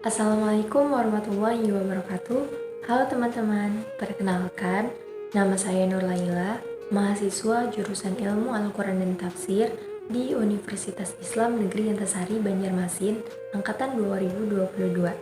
Assalamualaikum warahmatullahi wabarakatuh. Halo teman-teman, perkenalkan, nama saya Nur Laila, mahasiswa jurusan Ilmu Al-Quran dan Tafsir di Universitas Islam Negeri Antasari Banjarmasin, Angkatan 2022.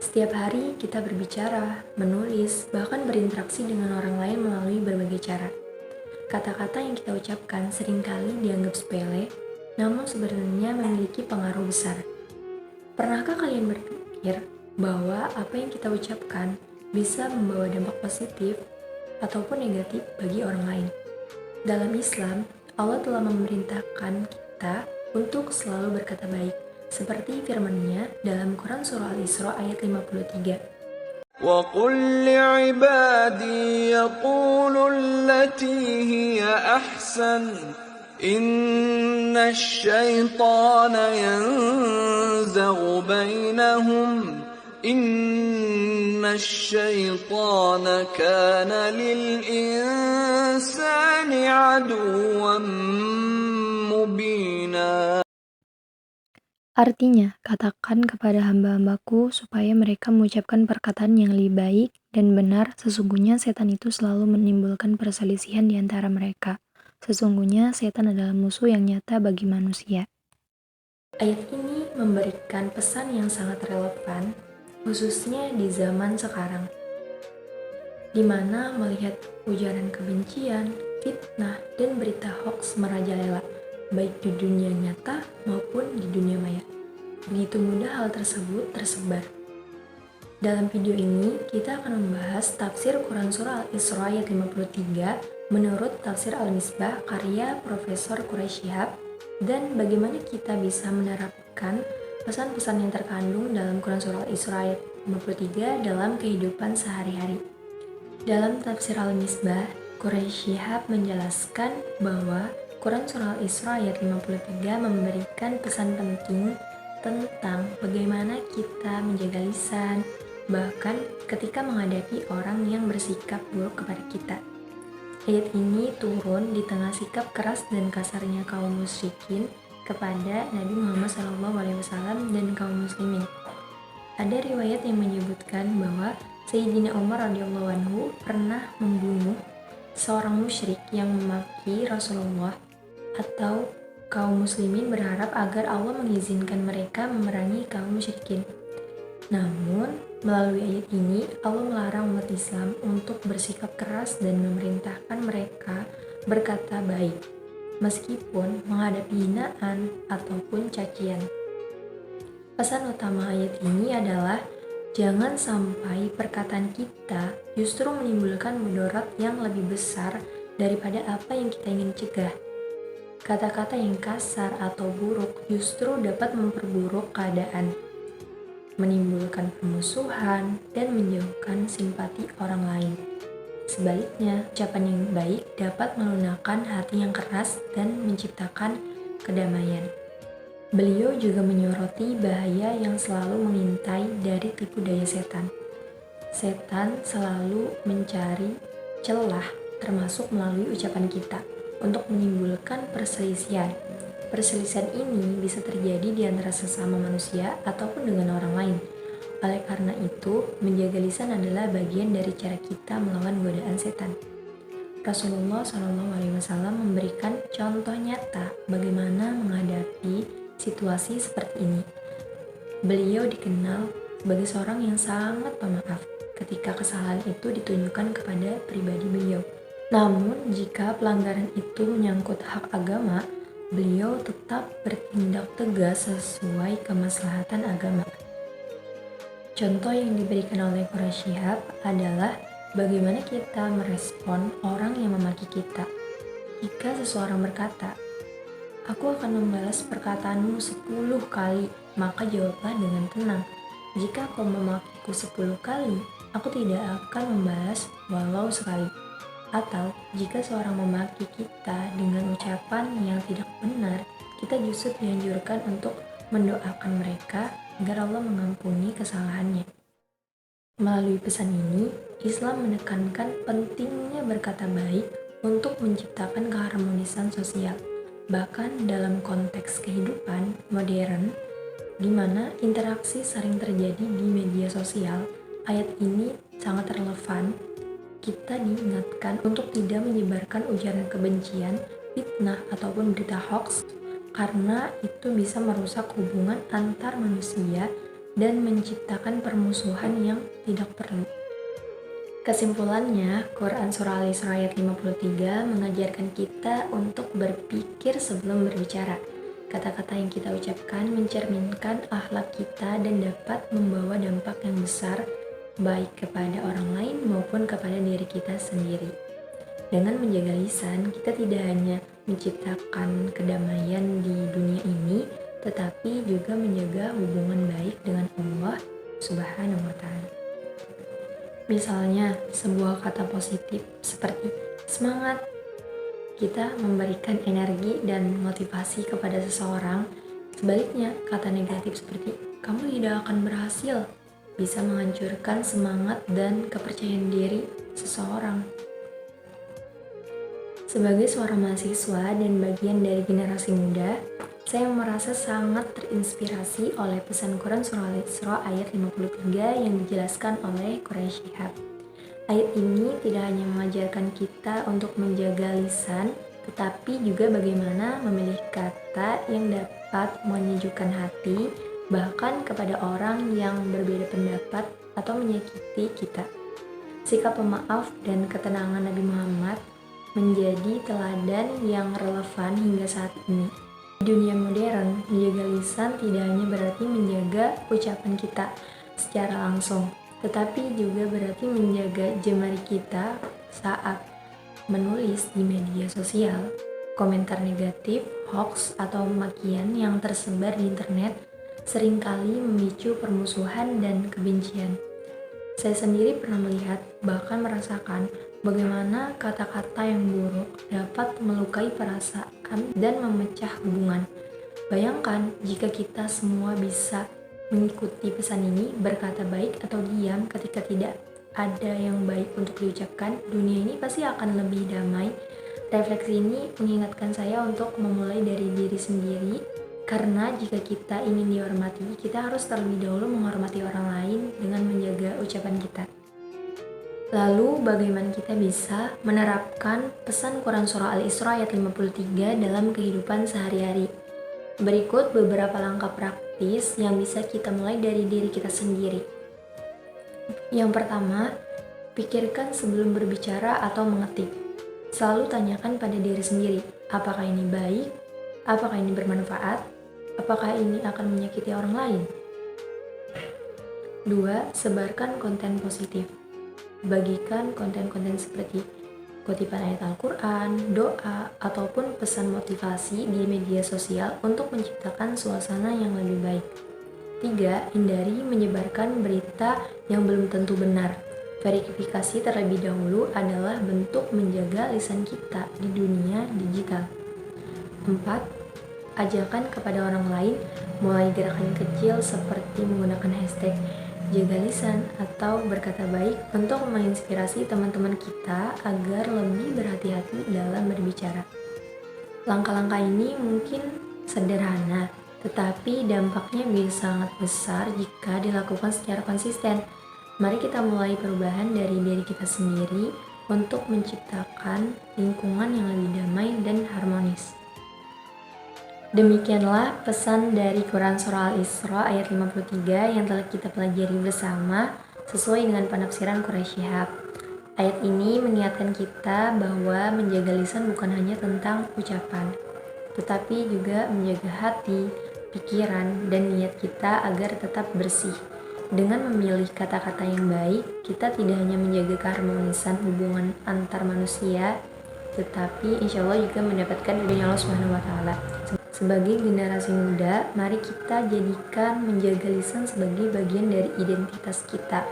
Setiap hari kita berbicara, menulis, bahkan berinteraksi dengan orang lain melalui berbagai cara. Kata-kata yang kita ucapkan seringkali dianggap sepele, namun sebenarnya memiliki pengaruh besar. Pernahkah kalian berpikir bahwa apa yang kita ucapkan bisa membawa dampak positif ataupun negatif bagi orang lain? Dalam Islam, Allah telah memerintahkan kita untuk selalu berkata baik, seperti firman-Nya dalam Quran Surah Al-Isra ayat 53. وَقُلْ لِعِبَادِي يَقُولُوا الَّتِي هِيَ أَحْسَنُ إِنَّ الشَّيْطَانَ يَنزَغُ بَيْنَهُمْ إِنَّ الشَّيْطَانَ كَانَ لِلْإِنسَانِ عَدُوًّا مُبِينًا. Artinya, katakan kepada hamba-hambaku supaya mereka mengucapkan perkataan yang lebih baik dan benar. Sesungguhnya setan itu selalu menimbulkan perselisihan di antara mereka. Sesungguhnya setan adalah musuh yang nyata bagi manusia. Ayat ini memberikan pesan yang sangat relevan, khususnya di zaman sekarang, di mana melihat ujaran kebencian, fitnah, dan berita hoaks merajalela, baik di dunia nyata maupun di dunia maya. Begitu mudah hal tersebut tersebar. Dalam video ini, kita akan membahas tafsir Quran Surah Al-Isra ayat 53 menurut tafsir Al-Misbah karya Profesor Quraish Shihab, dan bagaimana kita bisa menerapkan pesan-pesan yang terkandung dalam Quran Surah Al-Isra ayat 53 dalam kehidupan sehari-hari. Dalam tafsir Al-Misbah, Quraish Shihab menjelaskan bahwa Quran Surah Al-Isra ayat 53 memberikan pesan penting tentang bagaimana kita menjaga lisan, bahkan ketika menghadapi orang yang bersikap buruk kepada kita. Ayat ini turun di tengah sikap keras dan kasarnya kaum musyrikin kepada Nabi Muhammad SAW dan kaum muslimin. Ada riwayat yang menyebutkan bahwa Sayyidina Umar radhiyallahu anhu pernah membunuh seorang musyrik yang memaki Rasulullah, atau kaum muslimin berharap agar Allah mengizinkan mereka memerangi kaum musyrikin. Namun, melalui ayat ini, Allah melarang umat Islam untuk bersikap keras dan memerintahkan mereka berkata baik, meskipun menghadapi hinaan ataupun cacian. Pesan utama ayat ini adalah jangan sampai perkataan kita justru menimbulkan mudarat yang lebih besar daripada apa yang kita ingin cegah. Kata-kata yang kasar atau buruk justru dapat memperburuk keadaan, menimbulkan permusuhan, dan menjauhkan simpati orang lain. Sebaliknya, ucapan yang baik dapat melunakkan hati yang keras dan menciptakan kedamaian. Beliau juga menyoroti bahaya yang selalu mengintai dari tipu daya setan. Setan selalu mencari celah, termasuk melalui ucapan kita, untuk menimbulkan perselisihan. Perselisihan ini bisa terjadi di antara sesama manusia ataupun dengan orang lain. Oleh karena itu, menjaga lisan adalah bagian dari cara kita melawan godaan setan. Rasulullah SAW memberikan contoh nyata bagaimana menghadapi situasi seperti ini. Beliau dikenal sebagai seorang yang sangat pemaaf ketika kesalahan itu ditunjukkan kepada pribadi beliau. Namun, jika pelanggaran itu menyangkut hak agama, beliau tetap bertindak tegas sesuai kemaslahatan agama. Contoh yang diberikan oleh Quraish Shihab adalah bagaimana kita merespon orang yang memaki kita. Jika seseorang berkata, "Aku akan membalas perkataanmu 10 kali," maka jawablah dengan tenang, "Jika kau memakiku 10 kali, aku tidak akan membalas walau sekali." Atau, jika seorang memaki kita dengan ucapan yang tidak benar, kita justru dianjurkan untuk mendoakan mereka agar Allah mengampuni kesalahannya. Melalui pesan ini, Islam menekankan pentingnya berkata baik untuk menciptakan keharmonisan sosial. Bahkan dalam konteks kehidupan modern, di mana interaksi sering terjadi di media sosial, ayat ini sangat relevan. Kita diingatkan untuk tidak menyebarkan ujaran kebencian, fitnah, ataupun berita hoax, karena itu bisa merusak hubungan antar manusia dan menciptakan permusuhan yang tidak perlu. Kesimpulannya, Quran Surah Al-Isra ayat 53 mengajarkan kita untuk berpikir sebelum berbicara. Kata-kata yang kita ucapkan mencerminkan akhlak kita dan dapat membawa dampak yang besar baik kepada orang lain maupun kepada diri kita sendiri. Dengan menjaga lisan, kita tidak hanya menciptakan kedamaian di dunia ini, tetapi juga menjaga hubungan baik dengan Allah Subhanahu wa Ta'ala. Misalnya, sebuah kata positif seperti semangat, kita memberikan energi dan motivasi kepada seseorang. Sebaliknya, kata negatif seperti kamu tidak akan berhasil bisa menghancurkan semangat dan kepercayaan diri seseorang. Sebagai seorang mahasiswa dan bagian dari generasi muda, saya merasa sangat terinspirasi oleh pesan Quran Surah Al-Isra ayat 53 yang dijelaskan oleh Quraisy Shihab. Ayat ini tidak hanya mengajarkan kita untuk menjaga lisan, tetapi juga bagaimana memilih kata yang dapat menyejukkan hati, bahkan kepada orang yang berbeda pendapat atau menyakiti kita. Sikap pemaaf dan ketenangan Nabi Muhammad menjadi teladan yang relevan hingga saat ini. Di dunia modern, menjaga lisan tidak hanya berarti menjaga ucapan kita secara langsung, tetapi juga berarti menjaga jemari kita saat menulis di media sosial. Komentar negatif, hoax, atau makian yang tersebar di internet seringkali memicu permusuhan dan kebencian. Saya sendiri pernah melihat, bahkan merasakan bagaimana kata-kata yang buruk dapat melukai perasaan dan memecah hubungan. Bayangkan jika kita semua bisa mengikuti pesan ini, berkata baik atau diam ketika tidak ada yang baik untuk diucapkan, dunia ini pasti akan lebih damai. Refleksi ini mengingatkan saya untuk memulai dari diri sendiri, karena jika kita ingin dihormati, kita harus terlebih dahulu menghormati orang lain dengan menjaga ucapan kita. Lalu bagaimana kita bisa menerapkan pesan Quran Surah Al-Isra ayat 53 dalam kehidupan sehari-hari? Berikut beberapa langkah praktis yang bisa kita mulai dari diri kita sendiri. Yang pertama, pikirkan sebelum berbicara atau mengetik. Selalu tanyakan pada diri sendiri, apakah ini baik? Apakah ini bermanfaat? Apakah ini akan menyakiti orang lain? 2. Sebarkan konten positif. Bagikan konten-konten seperti kutipan ayat Al-Quran, doa, ataupun pesan motivasi di media sosial untuk menciptakan suasana yang lebih baik. 3. Hindari menyebarkan berita yang belum tentu benar. Verifikasi terlebih dahulu adalah bentuk menjaga lisan kita di dunia digital. 4. Ajakan kepada orang lain, mulai gerakan kecil seperti menggunakan hashtag jaga lisan atau berkata baik untuk menginspirasi teman-teman kita agar lebih berhati-hati dalam berbicara. Langkah-langkah ini mungkin sederhana, tetapi dampaknya bisa sangat besar jika dilakukan secara konsisten. Mari kita mulai perubahan dari diri kita sendiri untuk menciptakan lingkungan yang lebih damai dan harmonis. Demikianlah pesan dari Quran Surah Al-Isra ayat 53 yang telah kita pelajari bersama sesuai dengan penafsiran Quraisy Shihab. Ayat ini mengingatkan kita bahwa menjaga lisan bukan hanya tentang ucapan, tetapi juga menjaga hati, pikiran, dan niat kita agar tetap bersih. Dengan memilih kata-kata yang baik, kita tidak hanya menjaga keharmonisan hubungan antar manusia, tetapi insya Allah juga mendapatkan ridhonya Allah Subhanahu wa Ta'ala. Sebagai generasi muda, mari kita jadikan menjaga lisan sebagai bagian dari identitas kita.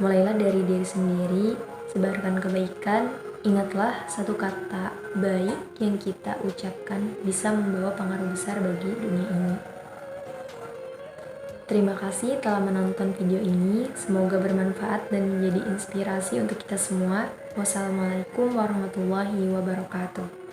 Mulailah dari diri sendiri, sebarkan kebaikan. Ingatlah, satu kata baik yang kita ucapkan bisa membawa pengaruh besar bagi dunia ini. Terima kasih telah menonton video ini. Semoga bermanfaat dan menjadi inspirasi untuk kita semua. Wassalamualaikum warahmatullahi wabarakatuh.